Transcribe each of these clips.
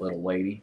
little lady.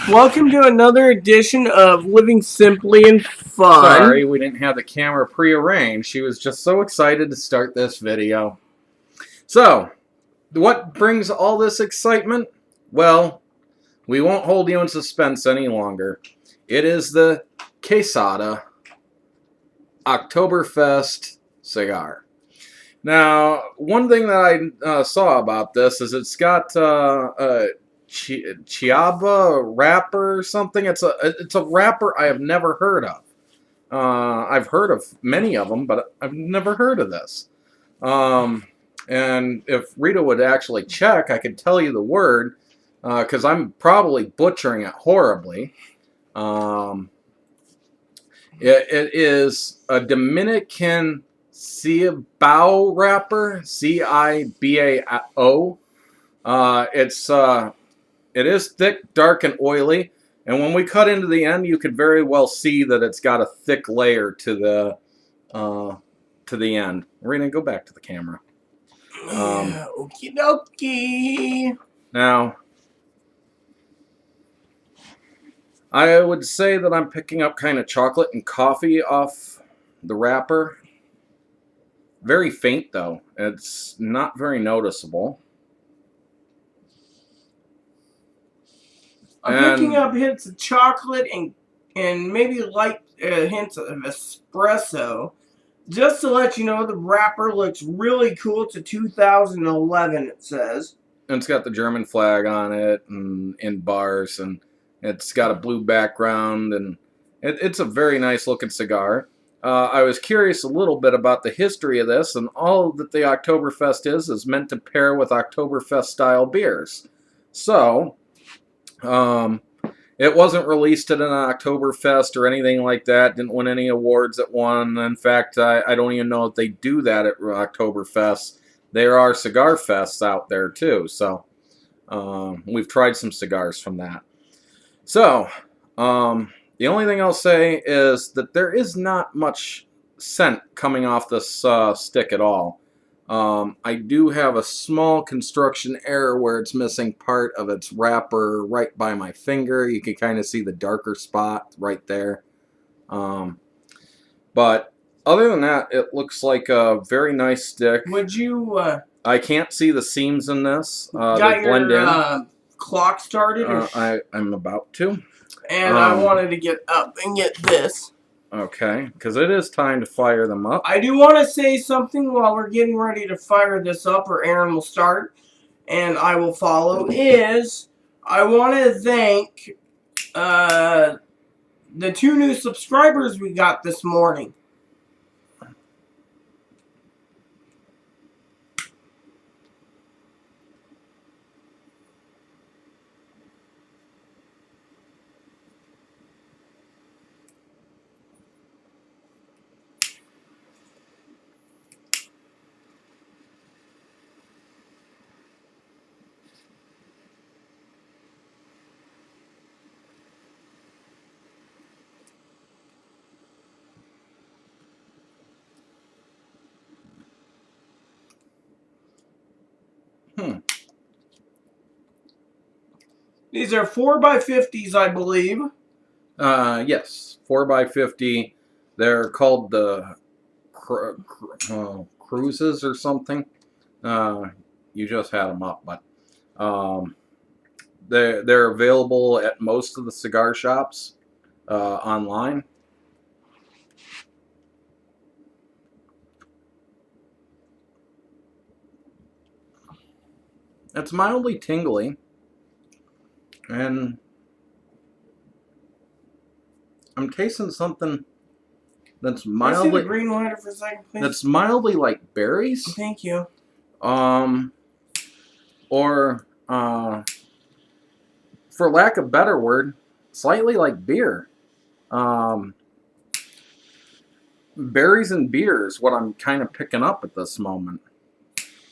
Welcome to another edition of Living Simply and Fun. Sorry, we didn't have the camera pre-arranged. She was just so excited to start this video. So, what brings all this excitement? Well, we won't hold you in suspense any longer. It is the Quesada Oktoberfest cigar. Now, one thing that I saw about this is it's got a Chiaba wrapper or something. It's a wrapper I have never heard of. I've heard of many of them, but I've never heard of this. And if Rita would actually check, I could tell you the word, because I'm probably butchering it horribly. It is a Dominican Cibao wrapper, Cibao. It is thick, dark, and oily. And when we cut into the end, you could very well see that it's got a thick layer to the end. Rena, go back to the camera. Okie dokie. Now, I would say that I'm picking up kind of chocolate and coffee off the wrapper. Very faint, though. It's not very noticeable. I'm picking up hints of chocolate and maybe light hints of espresso. Just to let you know, the wrapper looks really cool. It's a 2011, it says. And it's got the German flag on it and in bars, and it's got a blue background, and it's a very nice looking cigar. I was curious a little bit about the history of this, and all that the Oktoberfest is meant to pair with Oktoberfest style beers. So, it wasn't released at an Oktoberfest or anything like that. Didn't win any awards it won. In fact, I don't even know if they do that at Oktoberfest. There are cigar fests out there too. So we've tried some cigars from that. So the only thing I'll say is that there is not much scent coming off this stick at all. I do have a small construction error where it's missing part of its wrapper right by my finger. You can kind of see the darker spot right there. But other than that, it looks like a very nice stick. Would you... I can't see the seams in this. Got they blend your clock started? I'm about to. And I wanted to get up and get this. Okay, because it is time to fire them up. I do want to say something while we're getting ready to fire this up, or Aaron will start, and I will follow, is I want to thank the 2 new subscribers we got this morning. These are 4x50s, I believe. Yes, 4x50. They're called the cruises or something. You just had them up, but they're available at most of the cigar shops online. It's mildly tingly, and I'm tasting something that's mildly... Can I see the green lighter for a second, please? That's mildly like berries. Thank you. Or for lack of a better word, slightly like beer. Berries and beer is what I'm kind of picking up at this moment.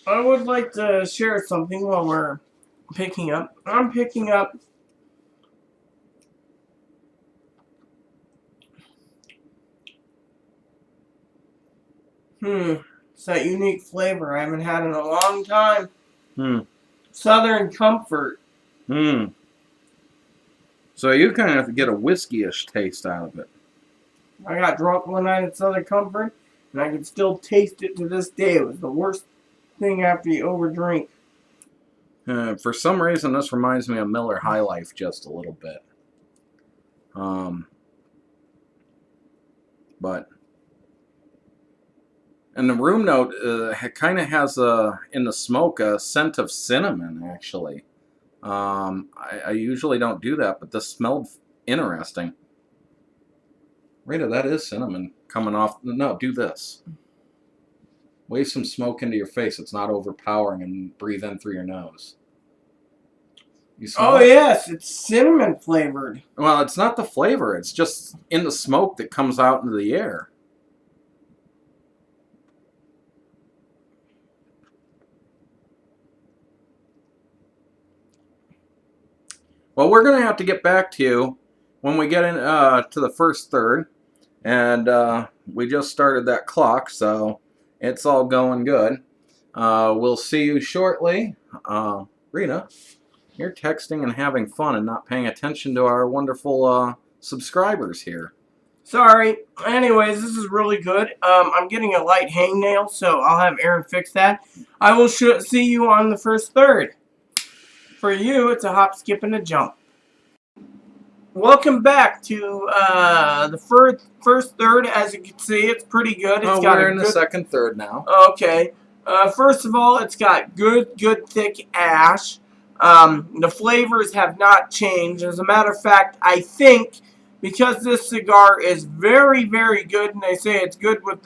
I would like to share something while we're picking up. I'm picking up it's that unique flavor I haven't had in a long time. Southern Comfort. So you kind of get a whiskey-ish taste out of it. I got drunk one night at Southern Comfort, and I can still taste it to this day. It was the worst thing after you overdrink. For some reason, this reminds me of Miller High Life just a little bit. But and the room note kind of has in the smoke a scent of cinnamon. Actually, I usually don't do that, but this smelled interesting. Rita, that is cinnamon coming off. No, do this. Wave some smoke into your face. It's not overpowering, and breathe in through your nose. You smell it? Yes, it's cinnamon flavored. Well, it's not the flavor. It's just in the smoke that comes out into the air. Well, we're going to have to get back to you when we get in to the first third. And we just started that clock, so it's all going good. We'll see you shortly. Rita, you're texting and having fun and not paying attention to our wonderful subscribers here. Sorry. Anyways, this is really good. I'm getting a light hangnail, so I'll have Aaron fix that. I will see you on the first third. For you, it's a hop, skip, and a jump. Welcome back to the first third. As you can see, it's pretty good. We're in the second third now. Okay. First of all, it's got good thick ash. The flavors have not changed. As a matter of fact, I think because this cigar is very, very good, and they say it's good with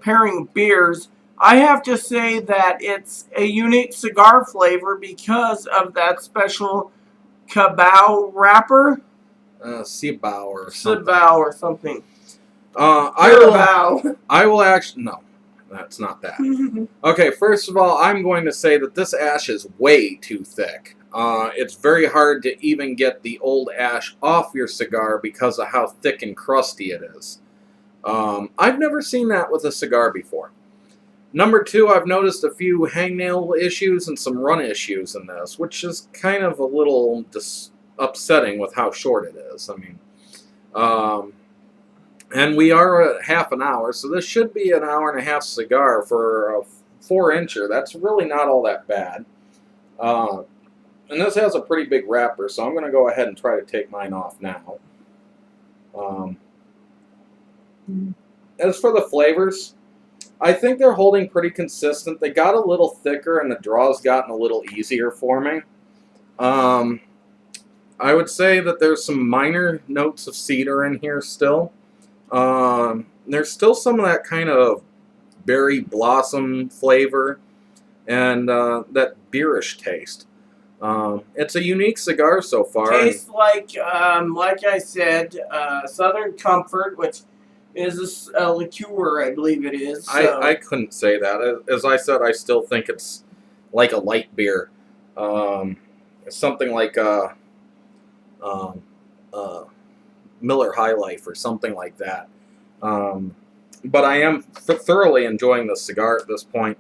pairing beers, I have to say that it's a unique cigar flavor because of that special Cabao wrapper? Cigar or something. Cigar or something. I will actually... No, that's not that. Okay, first of all, I'm going to say that this ash is way too thick. It's very hard to even get the old ash off your cigar because of how thick and crusty it is. I've never seen that with a cigar before. Number two, I've noticed a few hangnail issues and some run issues in this, which is kind of a little upsetting with how short it is. I mean, and we are at half an hour, so this should be an hour and a half cigar for a 4-incher. That's really not all that bad. And this has a pretty big wrapper, so I'm going to go ahead and try to take mine off now. As for the flavors, I think they're holding pretty consistent. They got a little thicker, and the draw's gotten a little easier for me. I would say that there's some minor notes of cedar in here still. There's still some of that kind of berry blossom flavor and that beerish taste. It's a unique cigar so far. Tastes like I said, Southern Comfort, which is a liqueur, I believe it is. So. I couldn't say that. As I said, I still think it's like a light beer. It's something like Miller High Life or something like that. But I am thoroughly enjoying this cigar at this point.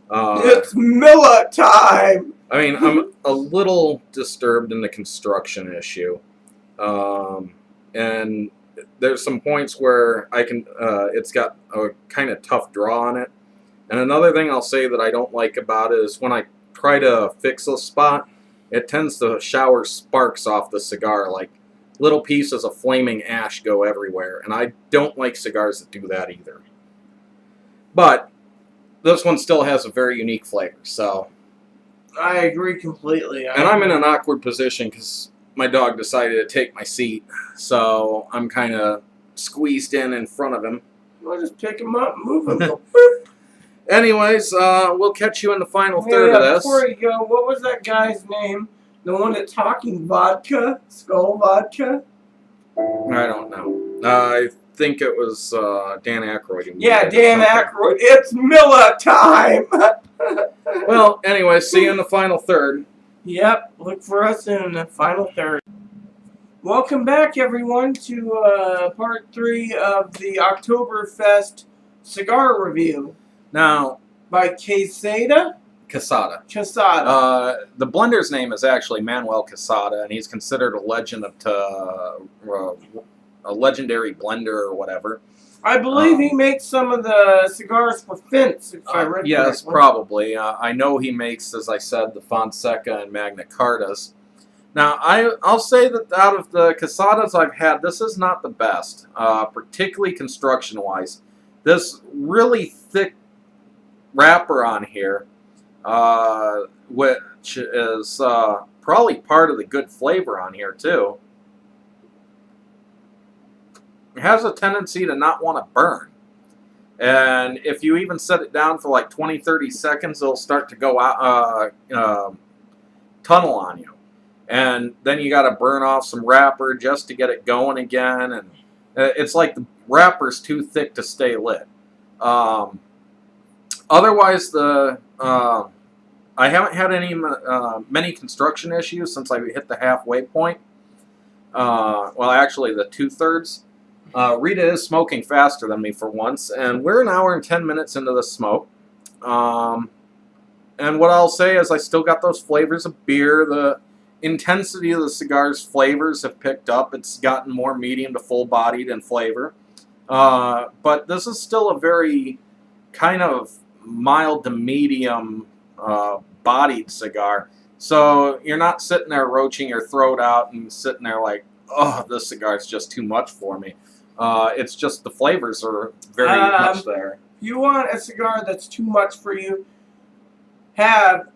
It's Miller time! I mean, I'm a little disturbed in the construction issue. And there's some points where it's got a kind of tough draw on it. And another thing I'll say that I don't like about it is when I try to fix a spot, it tends to shower sparks off the cigar, like little pieces of flaming ash go everywhere. And I don't like cigars that do that either. But this one still has a very unique flavor, so... I agree completely. And I'm in an awkward position because my dog decided to take my seat, so I'm kind of squeezed in front of him. We'll just pick him up and move him. Anyways, we'll catch you in the final third of this. Before you go, what was that guy's name? The one that's talking vodka? Skull Vodka? I don't know. I think it was Dan Aykroyd. Yeah, Dan Aykroyd. It's Miller time! Well, anyway, see you in the final third. Yep, look for us in the final third. Welcome back, everyone, to part 3 of the Oktoberfest cigar review. Now, by Quesada Quesada. The blender's name is actually Manuel Quesada, and he's considered a legend a legendary blender or whatever. I believe he makes some of the cigars for Fence, if I read yes, correctly. probably. I know he makes, as I said, the Fonseca and Magna Cartas. Now, I'll say that out of the Quesadas I've had, this is not the best, particularly construction-wise. This really thick wrapper on here, which is probably part of the good flavor on here, too. It has a tendency to not want to burn. And if you even set it down for like 20-30 seconds, it'll start to go out, tunnel on you. And then you got to burn off some wrapper just to get it going again. And it's like the wrapper's too thick to stay lit. Otherwise, I haven't had many construction issues since I hit the halfway point. Well, actually, the 2/3. Rita is smoking faster than me for once, and we're 1 hour and 10 minutes into the smoke. And what I'll say is I still got those flavors of beer. The intensity of the cigar's flavors have picked up. It's gotten more medium to full-bodied in flavor. But this is still a very kind of mild to medium bodied cigar. So you're not sitting there roaching your throat out and sitting there like, oh, this cigar's just too much for me. It's just the flavors are very much there. If you want a cigar that's too much for you, have,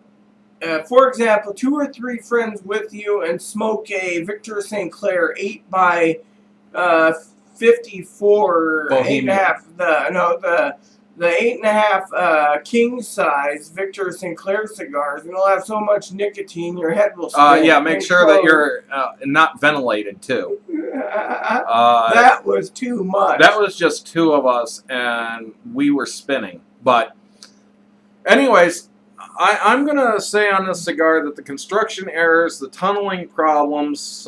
for example, 2 or 3 friends with you and smoke a Victor St. Clair 8x54, Bohemian. 8.5. The 8.5 king size Victor St. Clair cigars, and it'll have so much nicotine your head will spin. Yeah, make sure that you're not ventilated too. That was too much. That was just 2 of us, and we were spinning. But, anyways, I'm going to say on this cigar that the construction errors, the tunneling problems,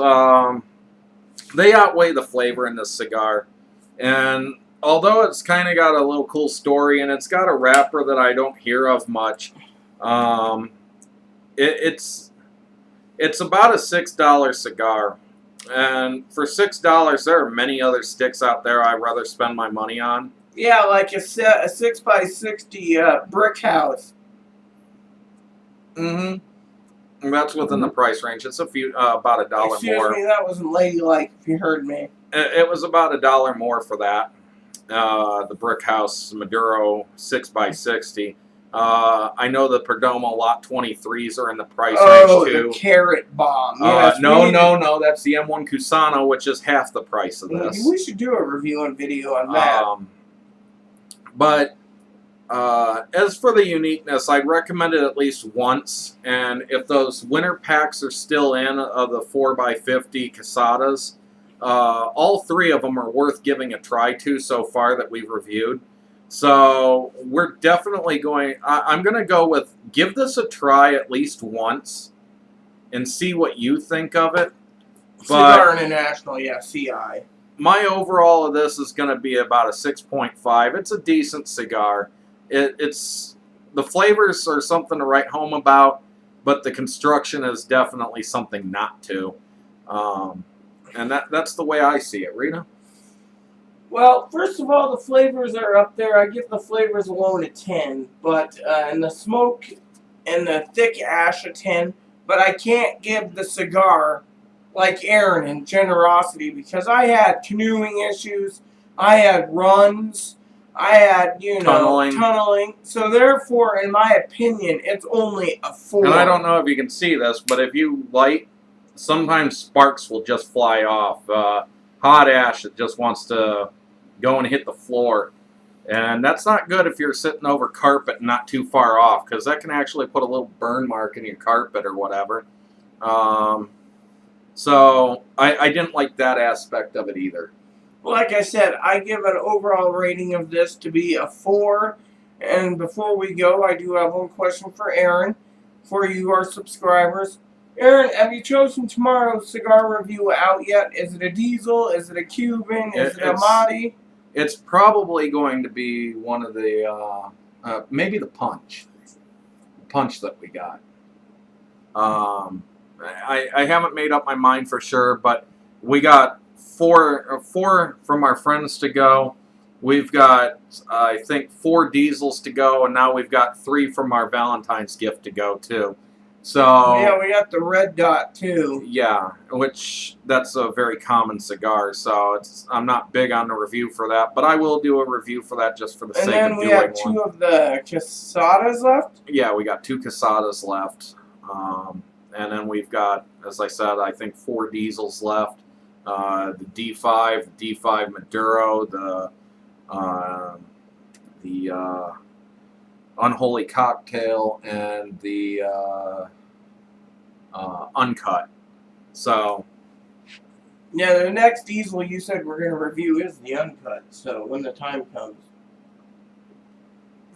they outweigh the flavor in this cigar. And although it's kind of got a little cool story, and it's got a wrapper that I don't hear of much, it's about a $6 cigar. And for $6, there are many other sticks out there I'd rather spend my money on. Yeah, like a 6x60 brick house. Mm-hmm. And that's within the price range. It's about $1 more. Excuse me, that wasn't ladylike, if you heard me. It was about $1 more for that. The Brick House Maduro 6x60. I know the Perdomo Lot 23s are in the price range too. The Carrot Bomb. Yes, no, that's the M1 Cusano, which is half the price of this. We should do a review and video on that. But as for the uniqueness, I'd recommend it at least once. And if those winter packs are still in of the 4x50 Quesadas, all 3 of them are worth giving a try to so far that we've reviewed. So we're definitely going, I'm going to go with give this a try at least once and see what you think of it. Cigar International, yeah, CI. My overall of this is going to be about a 6.5. It's a decent cigar. It's the flavors are something to write home about, but the construction is definitely something not to. And that's the way I see it. Rita? Well, first of all, the flavors are up there. I give the flavors alone a 10, but and the smoke and the thick ash a 10. But I can't give the cigar like Aaron in generosity because I had canoeing issues, I had runs, I had tunneling. So therefore, in my opinion, it's only a 4. And I don't know if you can see this, but if you light, sometimes sparks will just fly off. Hot ash that just wants to go and hit the floor. And that's not good if you're sitting over carpet not too far off, because that can actually put a little burn mark in your carpet or whatever. So I didn't like that aspect of it either. Like I said, I give an overall rating of this to be a 4. And before we go, I do have one question for Aaron, for you, our subscribers. Aaron, have you chosen tomorrow's cigar review out yet? Is it a Diesel? Is it a Cuban? Is it a Mahdi? It's probably going to be one of the, maybe the Punch. punch that we got. I haven't made up my mind for sure, but we got four from our friends to go. We've got, I think, 4 diesels to go, and now we've got 3 from our Valentine's gift to go, too. So yeah, we got the red dot, too. Yeah, which that's a very common cigar, so I'm not big on the review for that, but I will do a review for that just for the sake of doing one. And then we have 2 of the Quesadas left? Yeah, we got 2 Quesadas left. And then we've got, as I said, I think 4 diesels left. The D5, the D5 Maduro, the Unholy Cocktail, and the Uncut. So, yeah, the next diesel you said we're going to review is the Uncut, so when the time comes.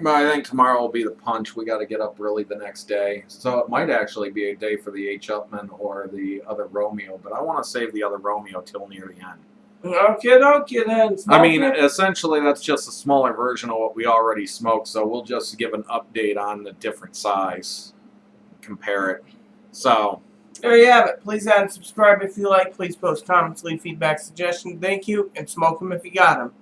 I think tomorrow will be the punch. We got to get up early the next day. So it might actually be a day for the H. Upman or the other Romeo, but I want to save the other Romeo till near the end. Okay, then. I mean, essentially, that's just a smaller version of what we already smoked, so we'll just give an update on the different size. Compare it. So, there you have it. Please add and subscribe if you like. Please post comments, leave feedback, suggestions. Thank you, and smoke them if you got them.